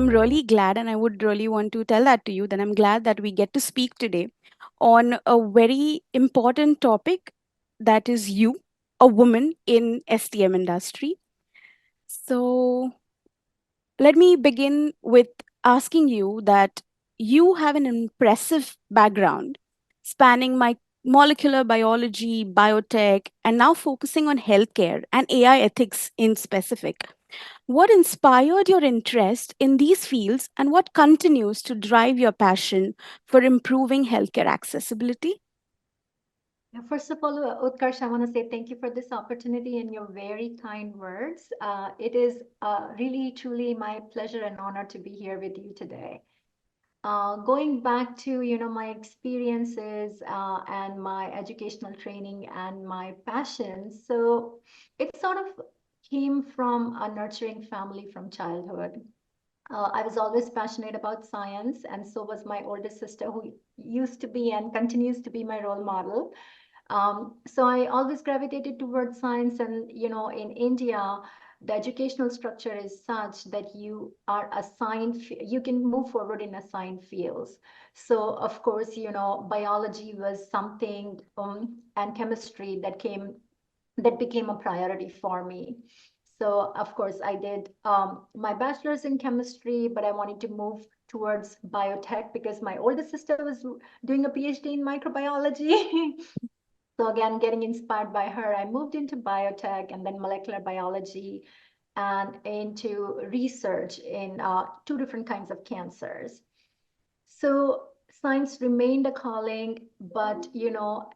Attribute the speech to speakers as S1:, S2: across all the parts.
S1: really glad, and I would really want to tell that to you, that I'm glad that we get to speak today on a very important topic, that is you, a woman in STM industry. So let me begin with asking you that you have an impressive background spanning my molecular biology, biotech, and now focusing on healthcare and AI ethics in specific. What inspired your interest in these fields, and what continues to drive your passion for improving healthcare accessibility?
S2: First of all, Utkarsh, I want to say thank you for this opportunity and your very kind words. It is really, truly my pleasure and honor to be here with you today. Going back to, my experiences and my educational training and my passion. So it sort of came from a nurturing family from childhood. I was always passionate about science, and so was my oldest sister, who used to be and continues to be my role model. So I always gravitated towards science, and in India, the educational structure is such that you are assigned, you can move forward in assigned fields. So of course, biology was something, and chemistry that became a priority for me. So of course, I did my bachelor's in chemistry, but I wanted to move towards biotech because my oldest sister was doing a PhD in microbiology. So again, getting inspired by her, I moved into biotech and then molecular biology and into research in two different kinds of cancers. So science remained a calling, but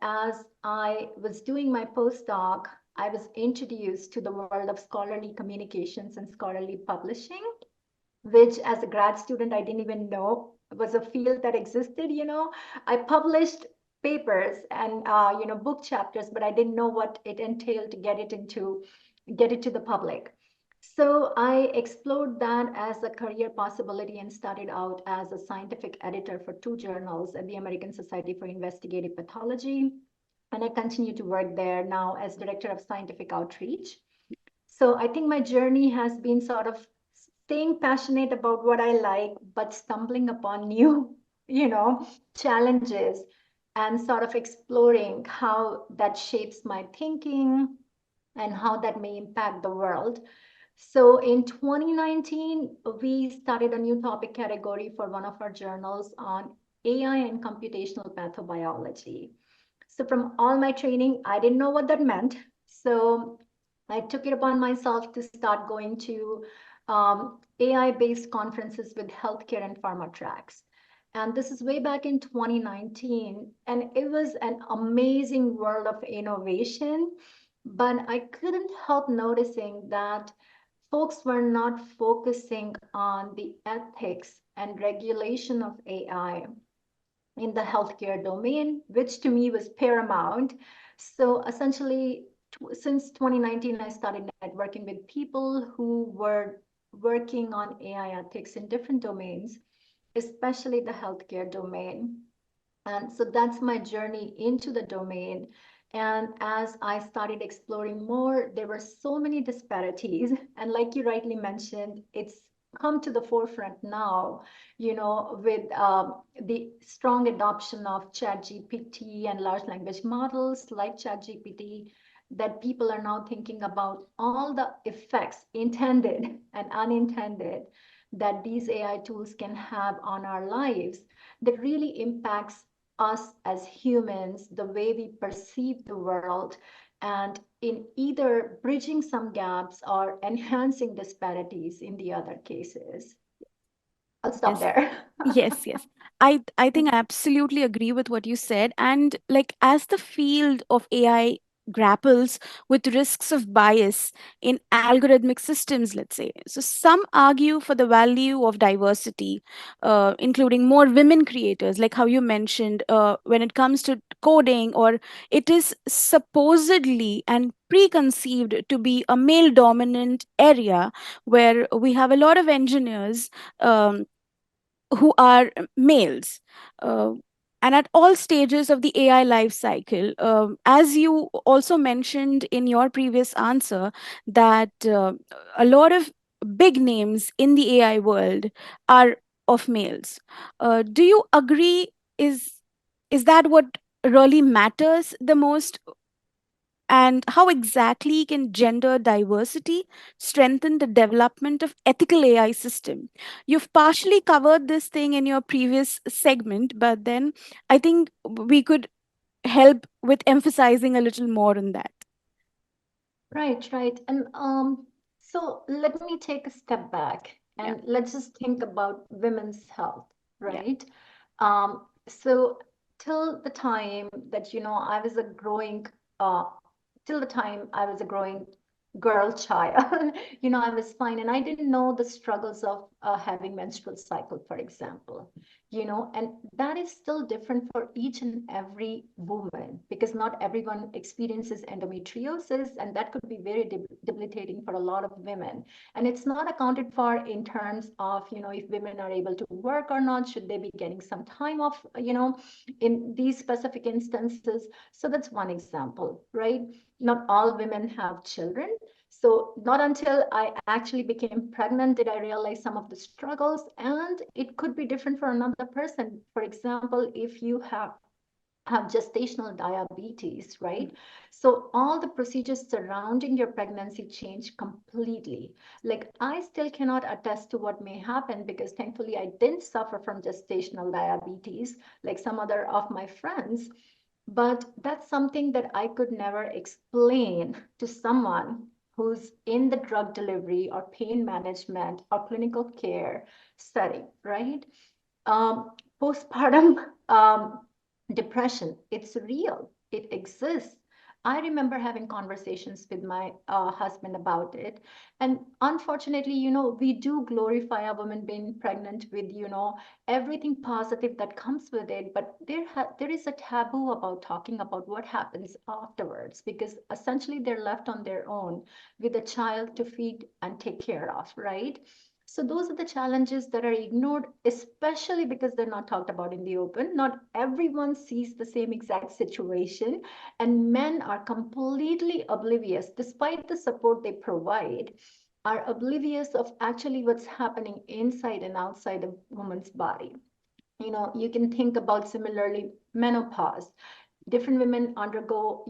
S2: as I was doing my postdoc, I was introduced to the world of scholarly communications and scholarly publishing, which as a grad student, I didn't even know was a field that existed. I published papers and book chapters, but I didn't know what it entailed to get it to the public. So I explored that as a career possibility and started out as a scientific editor for two journals at the American Society for Investigative Pathology. And I continue to work there now as director of scientific outreach. So I think my journey has been sort of staying passionate about what I like, but stumbling upon new, challenges and sort of exploring how that shapes my thinking and how that may impact the world. So in 2019, we started a new topic category for one of our journals on AI and computational pathobiology. So from all my training, I didn't know what that meant. So I took it upon myself to start going to AI-based conferences with healthcare and pharma tracks. And this is way back in 2019. And it was an amazing world of innovation. But I couldn't help noticing that folks were not focusing on the ethics and regulation of AI in the healthcare domain, which to me was paramount. So essentially, since 2019, I started networking with people who were working on AI ethics in different domains, especially the healthcare domain. And so that's my journey into the domain. And as I started exploring more, there were so many disparities. And like you rightly mentioned, it's come to the forefront now, with the strong adoption of ChatGPT and large language models like ChatGPT, that people are now thinking about all the effects, intended and unintended, that these AI tools can have on our lives, that really impacts us as humans, the way we perceive the world, and in either bridging some gaps or enhancing disparities in the other cases. I'll stop
S1: Yes.
S2: there.
S1: Yes. I think I absolutely agree with what you said. And like, as the field of AI grapples with risks of bias in algorithmic systems, let's say, so some argue for the value of diversity, including more women creators, like how you mentioned, when it comes to coding, or it is supposedly and preconceived to be a male dominant area where we have a lot of engineers who are males. Uh, and at all stages of the AI life cycle, as you also mentioned in your previous answer, that a lot of big names in the AI world are of males. Do you agree? Is is that what really matters the most? And how exactly can gender diversity strengthen the development of ethical AI system? You've partially covered this thing in your previous segment, but then I think we could help with emphasizing a little more on that.
S2: Right, right. And so let me take a step back
S1: Yeah,
S2: and let's just think about women's health,
S1: yeah.
S2: right? So till the time that, I was a growing, uh, till the time I was a growing girl child, I was fine. And I didn't know the struggles of having menstrual cycle, for example, and that is still different for each and every woman because not everyone experiences endometriosis, and that could be very debilitating for a lot of women. And it's not accounted for in terms of, if women are able to work or not, should they be getting some time off, in these specific instances. So that's one example, right? Not all women have children. So not until I actually became pregnant did I realize some of the struggles, and it could be different for another person. For example, if you have gestational diabetes, right? So all the procedures surrounding your pregnancy change completely. Like I still cannot attest to what may happen because thankfully I didn't suffer from gestational diabetes like some other of my friends. But that's something that I could never explain to someone who's in the drug delivery or pain management or clinical care setting, right? um, Postpartum depression, it's real, it exists. I remember having conversations with my husband about it. And unfortunately, we do glorify a woman being pregnant with, everything positive that comes with it. But there is a taboo about talking about what happens afterwards because essentially they're left on their own with a child to feed and take care of, right? So those are the challenges that are ignored, especially because they're not talked about in the open. Not everyone sees the same exact situation, and men are completely oblivious, despite the support they provide, are oblivious of actually what's happening inside and outside a woman's body. You can think about similarly menopause. Different women undergo,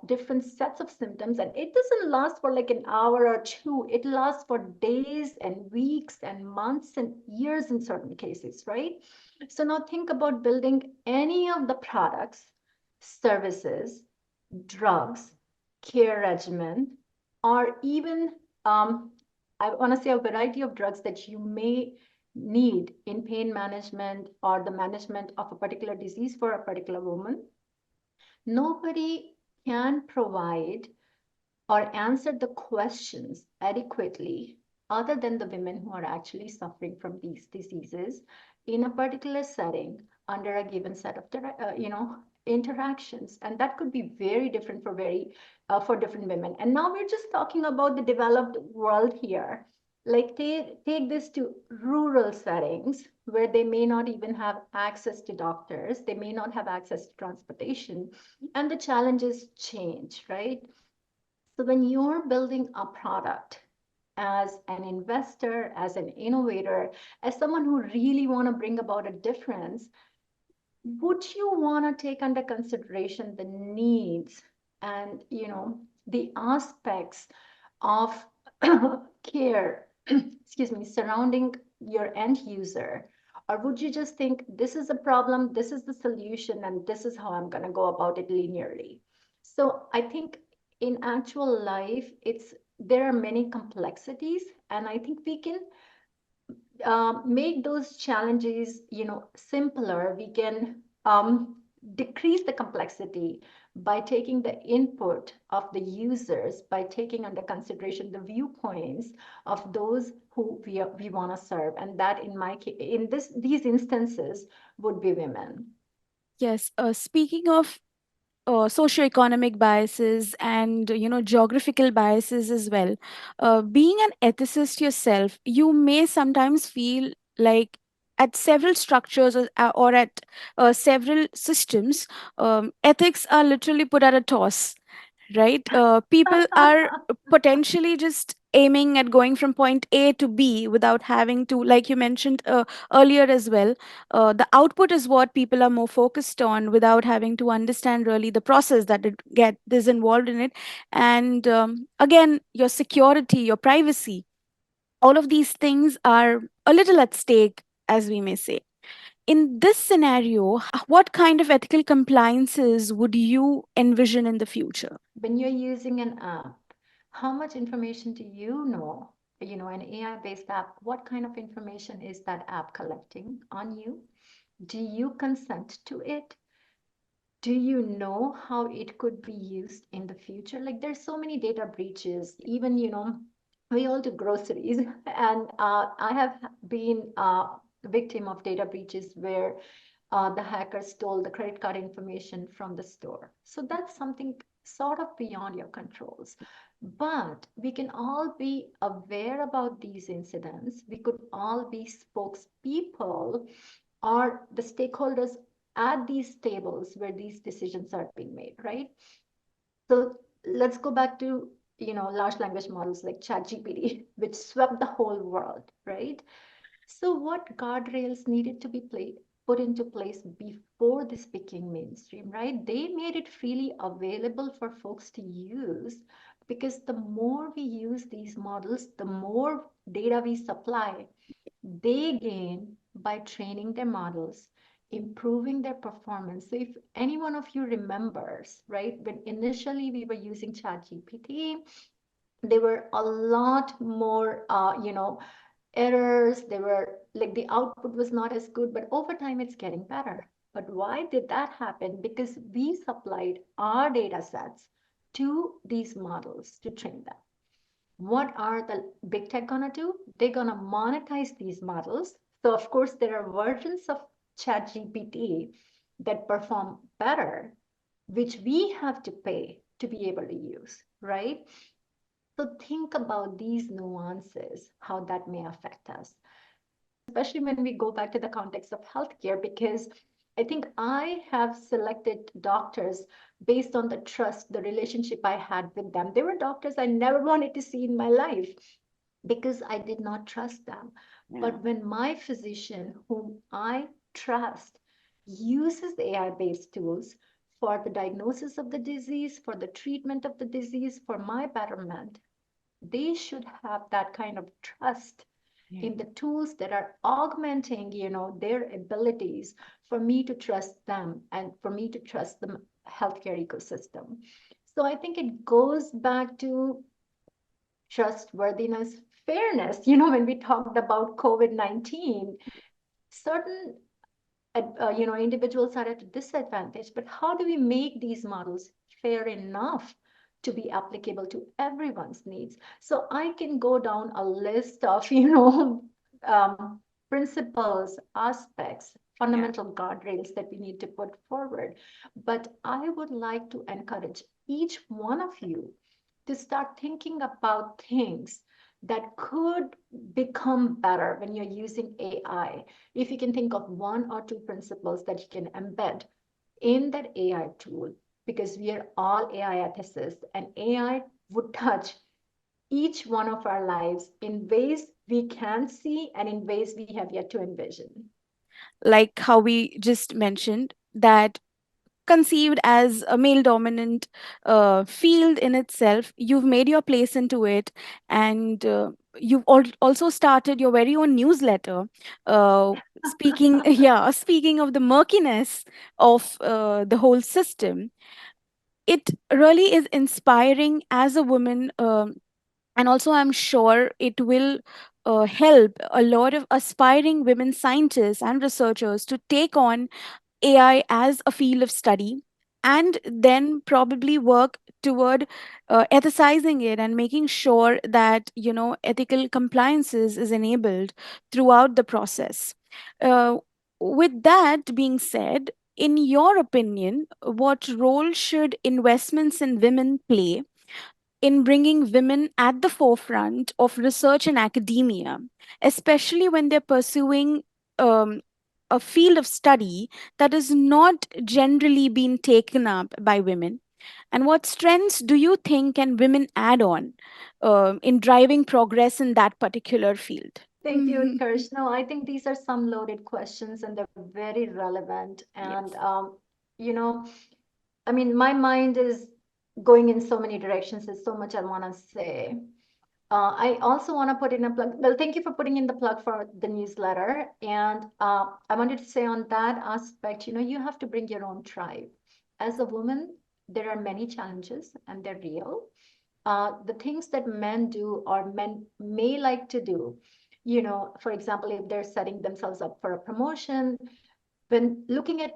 S2: different sets of symptoms, and it doesn't last for like an hour or two. It lasts for days and weeks and months and years in certain cases, right? So now think about building any of the products, services, drugs, care regimen, or even I want to say a variety of drugs that you may need in pain management or the management of a particular disease for a particular woman. Nobody can provide or answer the questions adequately other than the women who are actually suffering from these diseases in a particular setting under a given set of interactions. And that could be very different for different women. And now we're just talking about the developed world here. Like take this to rural settings where they may not even have access to doctors, they may not have access to transportation, and the challenges change, right? So when you're building a product as an investor, as an innovator, as someone who really want to bring about a difference, would you want to take under consideration the needs and the aspects of care, excuse me, surrounding your end user? Or would you just think this is a problem, this is the solution, and this is how I'm going to go about it linearly? So I think in actual life, there are many complexities, and I think we can make those challenges, simpler. We can decrease the complexity by taking the input of the users, by taking under consideration the viewpoints of those who we want to serve, and that in my case, in these instances, would be women.
S1: Yes. Speaking of socioeconomic biases and geographical biases as well, being an ethicist yourself, you may sometimes feel like at several structures or at several systems, ethics are literally put at a toss, right? People are potentially just aiming at going from point A to B without having to, like you mentioned earlier as well, the output is what people are more focused on without having to understand really the process that it get is involved in it. And again, your security, your privacy, all of these things are a little at stake, as we may say. In this scenario, what kind of ethical compliances would you envision in the future?
S2: When you're using an app, how much information do you know? You know, an AI-based app, what kind of information is that app collecting on you? Do you consent to it? Do you know how it could be used in the future? Like there's so many data breaches, even, we all do groceries and I have been a victim of data breaches where the hackers stole the credit card information from the store. So that's something sort of beyond your controls. But we can all be aware about these incidents. We could all be spokespeople or the stakeholders at these tables where these decisions are being made, right? So let's go back to large language models like ChatGPT, which swept the whole world, right? So what guardrails needed to be put into place before this became mainstream, right? They made it freely available for folks to use because the more we use these models, the more data we supply, they gain by training their models, improving their performance. So if any one of you remembers, right, when initially we were using ChatGPT, there were a lot more, errors. They were like the output was not as good, but over time it's getting better. But why did that happen? Because we supplied our data sets to these models to train them. What are the big tech gonna do? They're gonna monetize these models. So of course there are versions of ChatGPT that perform better, which we have to pay to be able to use, right? So think about these nuances, how that may affect us, especially when we go back to the context of healthcare, because I think I have selected doctors based on the trust, the relationship I had with them. They were doctors I never wanted to see in my life because I did not trust them.
S1: Yeah.
S2: But when my physician, whom I trust, uses AI-based tools for the diagnosis of the disease, for the treatment of the disease, for my betterment, they should have that kind of trust
S1: Yeah.
S2: in the tools that are augmenting their abilities for me to trust them and for me to trust the healthcare ecosystem. So I think it goes back to trustworthiness, fairness. When we talked about COVID-19, certain individuals are at a disadvantage, but how do we make these models fair enough to be applicable to everyone's needs? So I can go down a list of um, principles, aspects,
S1: Yeah.
S2: fundamental guardrails that we need to put forward. But I would like to encourage each one of you to start thinking about things that could become better when you're using AI. If you can think of one or two principles that you can embed in that AI tool, because we are all AI ethicists, and AI would touch each one of our lives in ways we can see and in ways we have yet to envision.
S1: Like how we just mentioned, that conceived as a male dominant field in itself, you've made your place into it, and you've also started your very own newsletter, speaking yeah, speaking of the murkiness of the whole system. It really is inspiring as a woman, and also I'm sure it will help a lot of aspiring women scientists and researchers to take on AI as a field of study, and then probably work toward ethicizing it and making sure that ethical compliances is enabled throughout the process. Uh, with that being said, in your opinion, what role should investments in women play in bringing women at the forefront of research and academia, especially when they're pursuing um, a field of study that is not generally being taken up by women? And what strengths do you think can women add on in driving progress in that particular field?
S2: Thank you, Utkarsh. No, I think these are some loaded questions and they're very relevant. And,
S1: Yes.
S2: you know, I mean, my mind is going in so many directions. There's so much I want to say. I also want to put in a plug. Well, thank you for putting in the plug for the newsletter. And I wanted to say on that aspect, you have to bring your own tribe. As a woman, there are many challenges and they're real. The things that men do or men may like to do, for example, if they're setting themselves up for a promotion, when looking at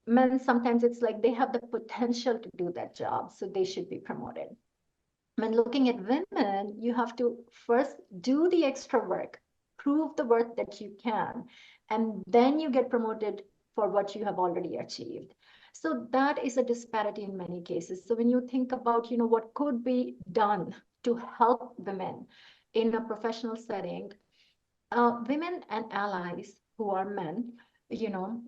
S2: men, sometimes it's like they have the potential to do that job, so they should be promoted. When looking at women, you have to first do the extra work, prove the worth that you can, and then you get promoted for what you have already achieved. So that is a disparity in many cases. So when you think about, what could be done to help women in a professional setting, women and allies who are men, you know,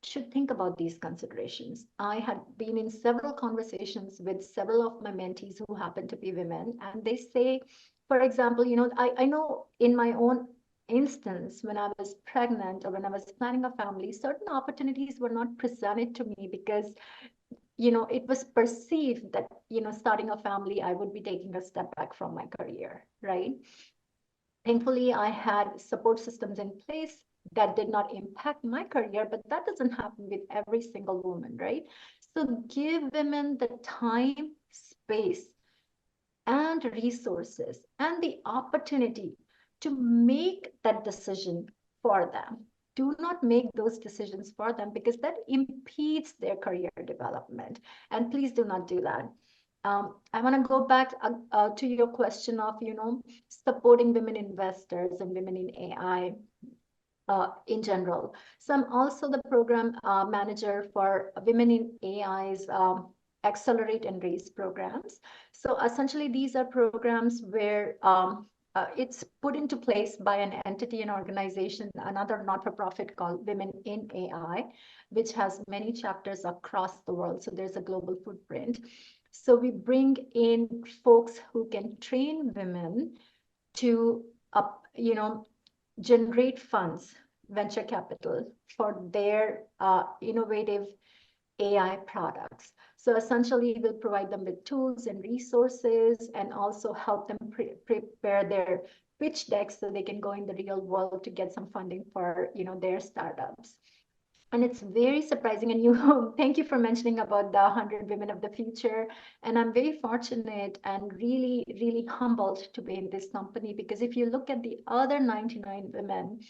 S2: should think about these considerations. I had been in several conversations with several of my mentees who happen to be women, and they say, for example, I know in my own instance, when I was pregnant or when I was planning a family, certain opportunities were not presented to me because, it was perceived that, starting a family, I would be taking a step back from my career, right? Thankfully, I had support systems in place that did not impact my career, but that doesn't happen with every single woman, right? So give women the time, space, and resources and the opportunity to make that decision for them. Do not make those decisions for them because that impedes their career development. And please do not do that. I want to go back to your question of, supporting women investors and women in AI in general. So I'm also the program manager for Women in AI's Accelerate and Raise programs. So essentially, these are programs where it's put into place by an entity and organization, another not-for-profit called Women in AI, which has many chapters across the world. So there's a global footprint. So we bring in folks who can train women to generate funds, venture capital for their innovative AI products. So essentially, we'll provide them with tools and resources and also help them prepare their pitch decks so they can go in the real world to get some funding for their startups. And it's very surprising. And you, thank you for mentioning about the 100 women of the future. And I'm very fortunate and really, really humbled to be in this company because if you look at the other 99 women,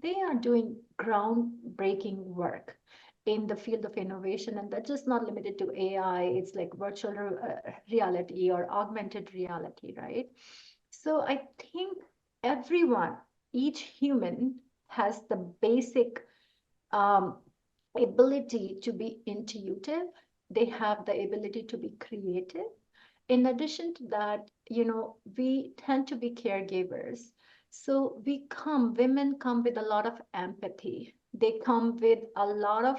S2: they are doing groundbreaking work in the field of innovation. And that's just not limited to AI, it's like virtual reality or augmented reality, right? So I think everyone, each human has the basic um, ability to be intuitive. They have the ability to be creative. In addition to that, we tend to be caregivers. So women come with a lot of empathy. They come with a lot of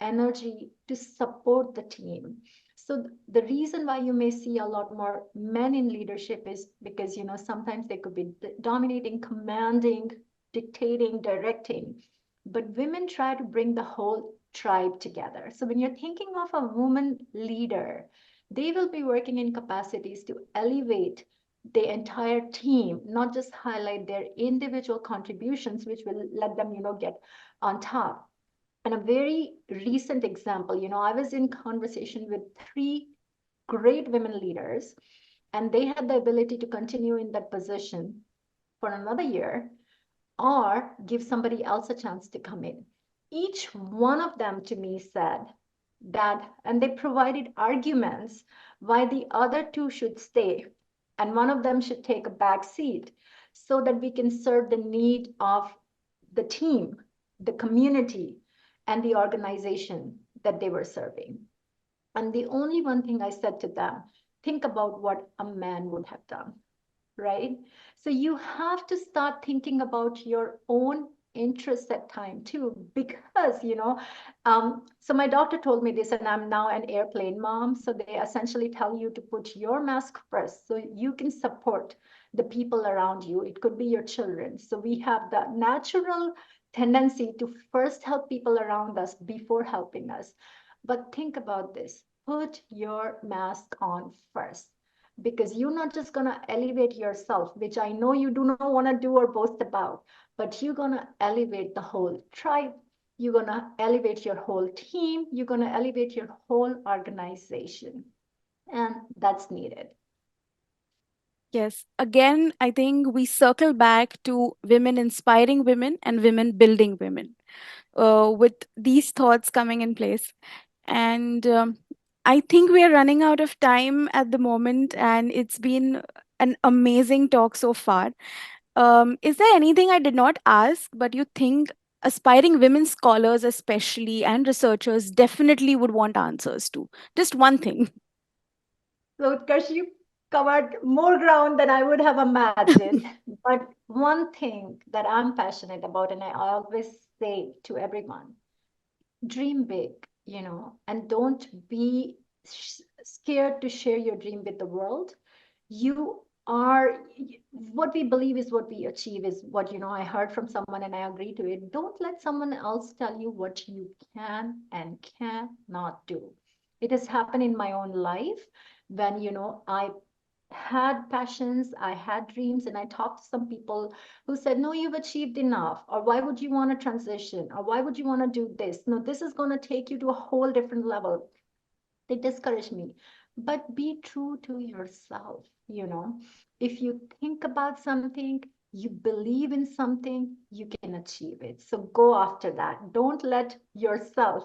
S2: energy to support the team. So the reason why you may see a lot more men in leadership is because, sometimes they could be dominating, commanding, dictating, directing, but women try to bring the whole tribe together. So when you're thinking of a woman leader, they will be working in capacities to elevate the entire team, not just highlight their individual contributions, which will let them, get on top. And a very recent example, I was in conversation with three great women leaders, and they had the ability to continue in that position for another year or give somebody else a chance to come in. Each one of them to me said that, and they provided arguments why the other two should stay and one of them should take a back seat so that we can serve the need of the team, the community, and the organization that they were serving. And the only one thing I said to them, think about what a man would have done, right? So you have to start thinking about your own interested time too, because so my doctor told me this, and I'm now an airplane mom, so they essentially tell you to put your mask first so you can support the people around you. It could be your children. So we have the natural tendency to first help people around us before helping us. But think about this: put your mask on first, because you're not just going to elevate yourself, which I know you do not want to do or boast about, but you're going to elevate the whole tribe. You're going to elevate your whole team. You're going to elevate your whole organization. And that's needed.
S1: Yes. Again, I think we circle back to women inspiring women and women building women, with these thoughts coming in place. And I think we are running out of time at the moment, and it's been an amazing talk so far. Is there anything I did not ask, but you think aspiring women scholars, especially, and researchers definitely would want answers to? Just one thing.
S2: So, Utkarsh, you covered more ground than I would have imagined. But one thing that I'm passionate about, and I always say to everyone, dream big, and don't be scared to share your dream with the world. You are, what we believe is what we achieve, is what, I heard from someone and I agree to it. Don't let someone else tell you what you can and cannot do. It has happened in my own life when, I had passions, I had dreams, and I talked to some people who said, no, you've achieved enough, or why would you want to transition, or why would you want to do this? No, this is going to take you to a whole different level. They discourage me. But be true to yourself. If you think about something, you believe in something, you can achieve it. So go after that. Don't let yourself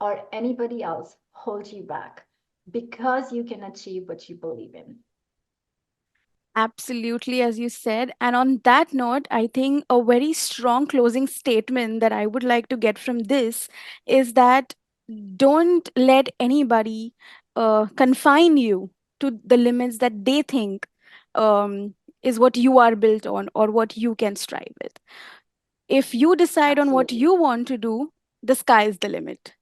S2: or anybody else hold you back, because you can achieve what you believe in.
S1: Absolutely, as you said. And on that note, I think a very strong closing statement that I would like to get from this is that don't let anybody confine you to the limits that they think is what you are built on or what you can strive with. If you decide on what
S2: Absolutely.
S1: you want to do, the sky is the limit.